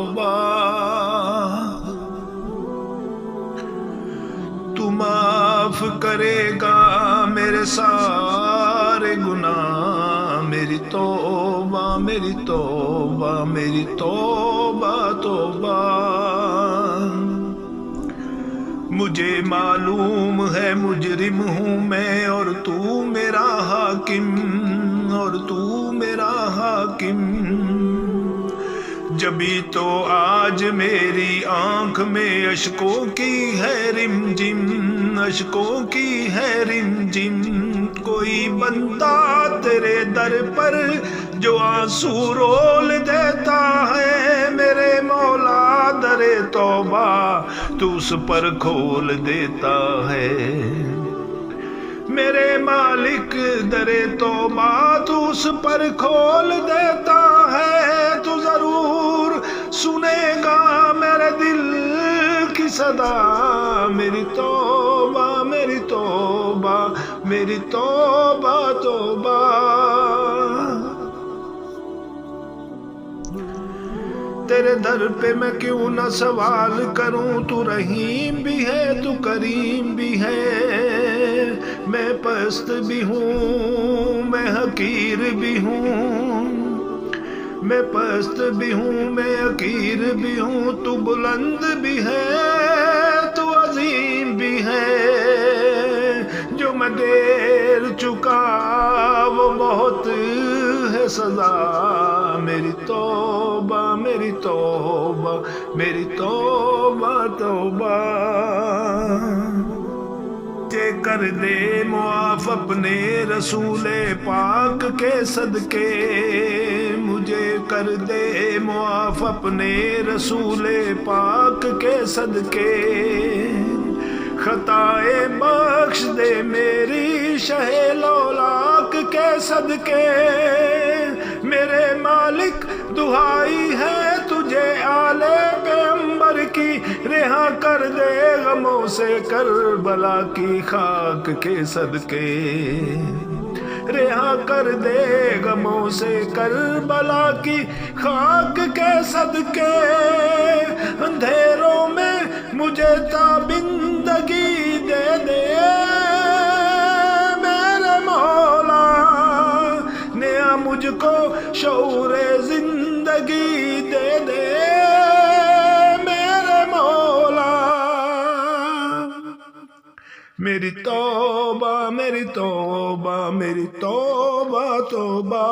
توبہ تو معاف کرے گا میرے سارے گناہ میری توبہ میری توبہ میری توبہ توبہ مجھے معلوم ہے مجرم ہوں میں اور تو میرا حاکم اور تو میرا حاکم جبھی تو آج میری آنکھ میں اشکوں کی ہے رم جم اشکوں کی ہے رم جم کوئی بندہ تیرے در پر جو آنسو رول دیتا ہے میرے مولا در توبہ تو اس پر کھول دیتا ہے میرے مالک در توبہ تو اس پر کھول دیتا ہے تو ضرور سنے گا میرے دل کی صدا میری توبہ میری توبہ میری توبہ توبہ تیرے در پہ میں کیوں نہ سوال کروں تو رحیم بھی ہے تو کریم بھی ہے میں پست بھی ہوں میں حقیر بھی ہوں میں پست بھی ہوں میں حقیر بھی ہوں تو بلند بھی ہے تو عظیم بھی ہے جو میں دیر چکا وہ بہت ہے سزا میری توبہ میری توبہ میری توبہ توبہ مجھے کر دے معاف اپنے رسول پاک کے صدقے مجھے کر دے معاف اپنے رسول پاک کے صدقے خطائیں بخش دے میری شہ لولاک کے صدقے میرے مالک دعائی ہے تجھے آل پیغمبر کی رہا کر دے غموں سے کربلا کی خاک کے صدقے رہا کر دے غموں سے کربلا کی خاک کے صدقے اندھیروں میں مجھے تابندگی دے دے میرے مولا نیا مجھ کو شعور زندگی دے دے میرے مولا میری توبہ میری توبہ میری توبہ توبہ